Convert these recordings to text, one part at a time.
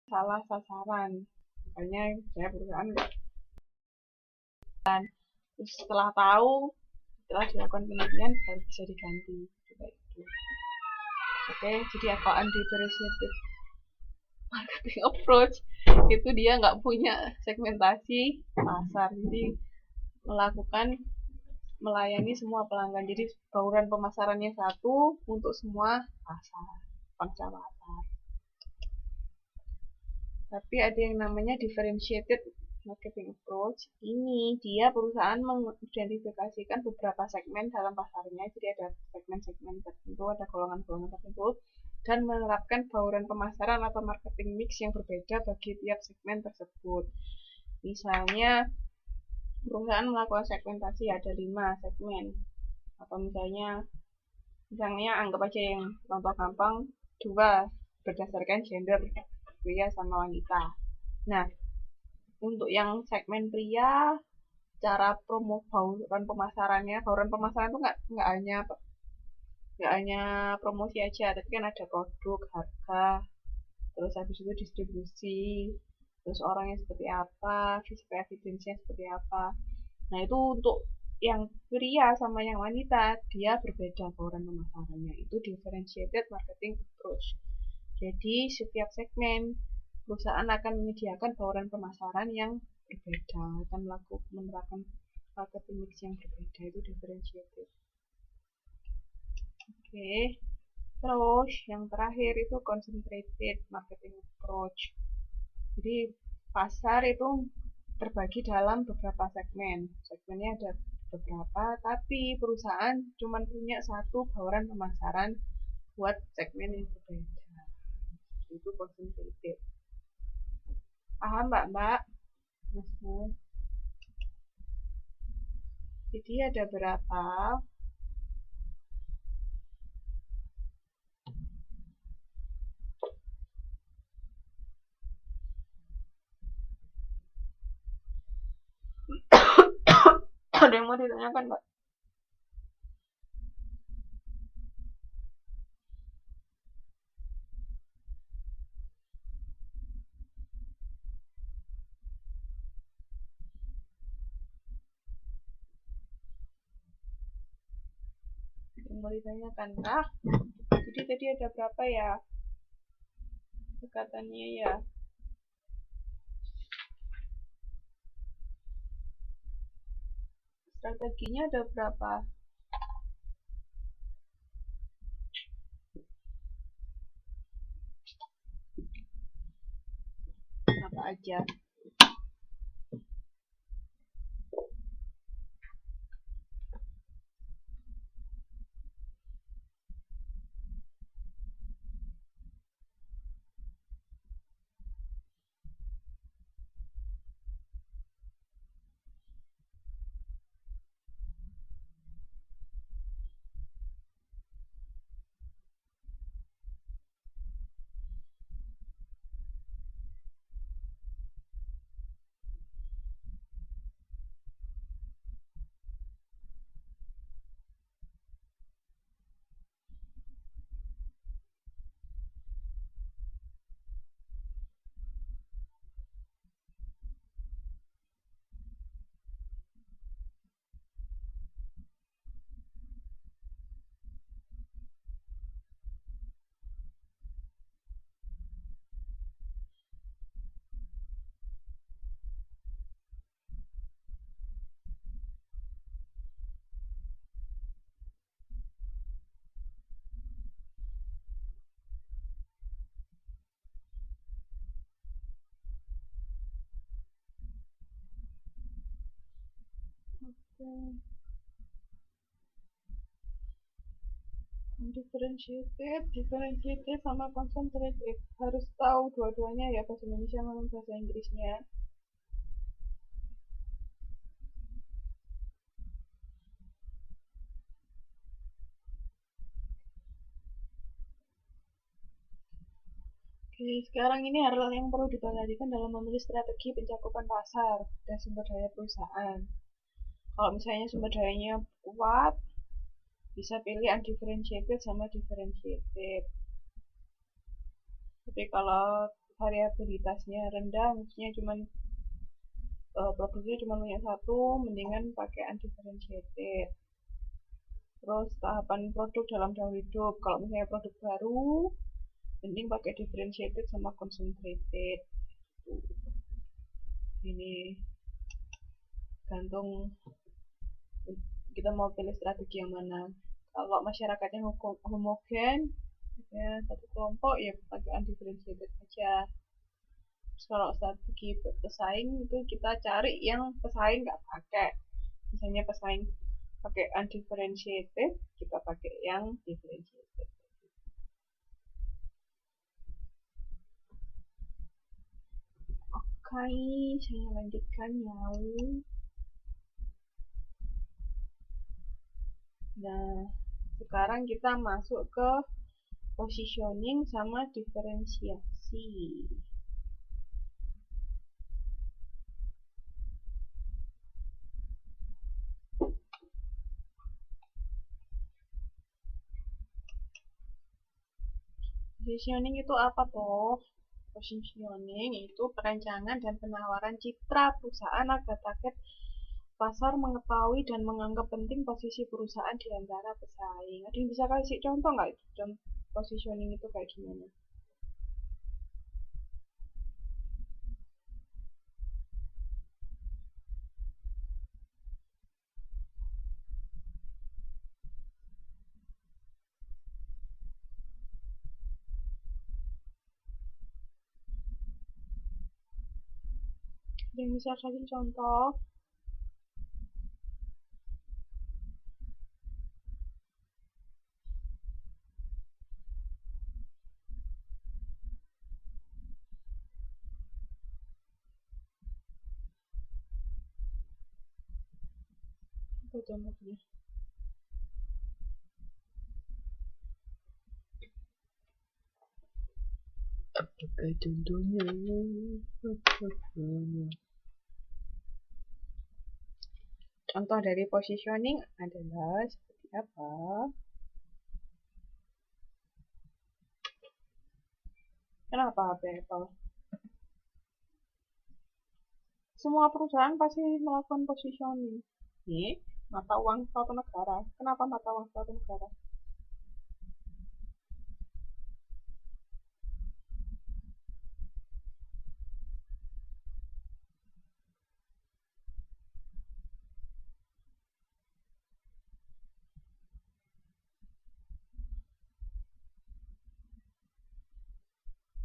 salah sasaran. Makanya saya perusahaan nggak. Terus setelah dilakukan penelitian baru bisa diganti. Itu. Oke, jadi apaan differentiated marketing approach? Itu dia nggak punya segmentasi pasar, jadi melayani semua pelanggan. Jadi bauran pemasarannya satu untuk semua pangsa pasar. Tapi ada yang namanya differentiated marketing approach. Ini dia perusahaan mengidentifikasikan beberapa segmen dalam pasarnya. Jadi ada segmen-segmen tertentu, ada golongan-golongan tertentu, dan menerapkan bauran pemasaran atau marketing mix yang berbeda bagi tiap segmen tersebut. Misalnya perusahaan melakukan segmentasi ada 5 segmen, atau misalnya anggap aja yang contoh gampang 2 berdasarkan gender, pria sama wanita. Nah, untuk yang segmen pria, cara bauran pemasaran itu nggak hanya promosi aja, tapi kan ada produk, harga, terus habis itu distribusi, terus orangnya seperti apa, physical evidence-nya seperti apa. Nah, itu untuk yang pria sama yang wanita, dia berbeda bauran pemasarannya. Itu differentiated marketing approach. Jadi, setiap segmen perusahaan akan menyediakan bauran pemasaran yang berbeda, akan menerapkan marketing mix yang berbeda. Itu differentiated. Oke. Terus yang terakhir itu concentrated marketing approach. Jadi pasar itu terbagi dalam beberapa segmen. Segmennya ada beberapa, tapi perusahaan cuma punya satu bauran pemasaran buat segmen yang berbeda. Itu concentrated. Paham Mbak? Mas. Jadi ada berapa? Ada yang mau ditanyakan, Mbak? Yang mau ditanyakan kah? Jadi tadi ada berapa ya dekatannya ya? Strateginya ada berapa? Apa aja? Differentiated sama concentrated harus tahu dua-duanya ya, bahasa Indonesia maupun bahasa Inggrisnya. Oke, sekarang ini hal yang perlu diperhatikan dalam memilih strategi pencakupan pasar dan sumber daya perusahaan. Kalau misalnya sumber dayanya kuat, bisa pilih undifferentiated sama differentiated. Tapi kalau variabilitasnya rendah, maksudnya cuman produksinya cuma punya satu, mendingan pakai undifferentiated. Terus tahapan produk dalam daur hidup, kalau misalnya produk baru mending pakai differentiated sama concentrated. Ini gantung kita mau pilih strategi yang mana. Kalau masyarakatnya homogen ya, satu kelompok ya pakai undifferentiated aja. Terus kalau strategi pesaing itu kita cari yang pesaing nggak pakai, misalnya pesaing pakai undifferentiated, kita pakai yang differentiated. Oke, saya lanjutkan ya. Nah, sekarang kita masuk ke positioning sama diferensiasi. Positioning itu apa toh? Positioning itu perancangan dan penawaran citra perusahaan agar target pasar mengetahui dan menganggap penting posisi perusahaan di antara pesaing. Ada yang bisa kasih contoh nggak? Positioning itu kayak gimana? Ada yang bisa kasih contoh? Apa contohnya? Apakah contohnya? Contoh dari positioning adalah seperti apa? Kenapa Apple? Semua perusahaan pasti melakukan positioning. Nih, mata uang suatu negara. Kenapa mata uang suatu negara?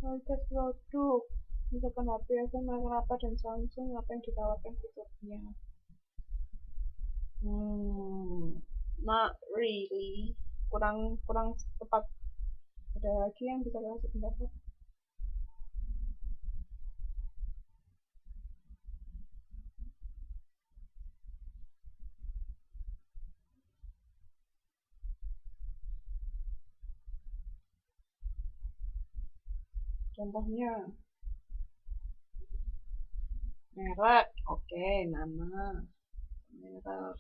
Kualitas produk, misalkan HP iPhone apa dan Samsung, apa yang ditawarkan fiturnya. Not really, kurang tepat. Ada lagi yang bisa kasih pendapat? Contohnya merek, oke, nama merek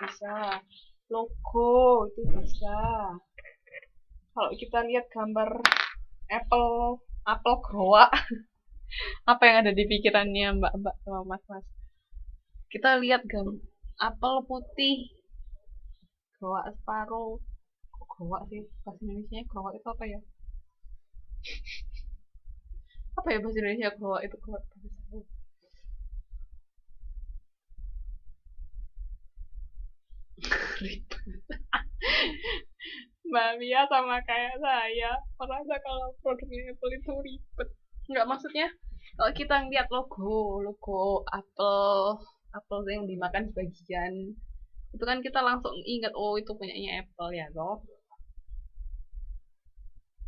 bisa, logo itu bisa. Kalau kita lihat gambar apel groa, apa yang ada di pikirannya mbak-mbak sama mas-mas? Kita lihat apel putih, groa separuh. Kok groa sih? Bahasa Indonesia groa itu apa ya? Apa ya bahasa Indonesia groa itu? Groa Mbak Mia sama kayak saya merasa kalau produknya Apple itu ribet. Nggak, maksudnya kalau kita ngeliat logo Apple yang dimakan sebagian, itu kan kita langsung ingat, oh itu punyanya Apple ya loh.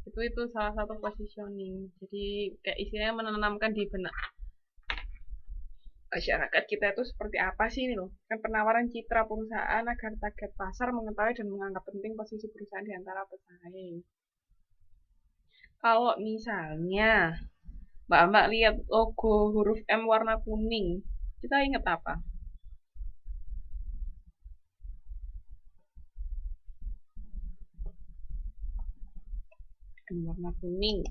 Itu salah satu positioning. Jadi kayak istilahnya menanamkan di benak masyarakat kita itu seperti apa sih ini loh. Kan penawaran citra perusahaan agar target pasar mengetahui dan menganggap penting posisi perusahaan di antara pesaing. Kalau misalnya Mbak lihat logo huruf M warna kuning, kita ingat apa? M warna kuning.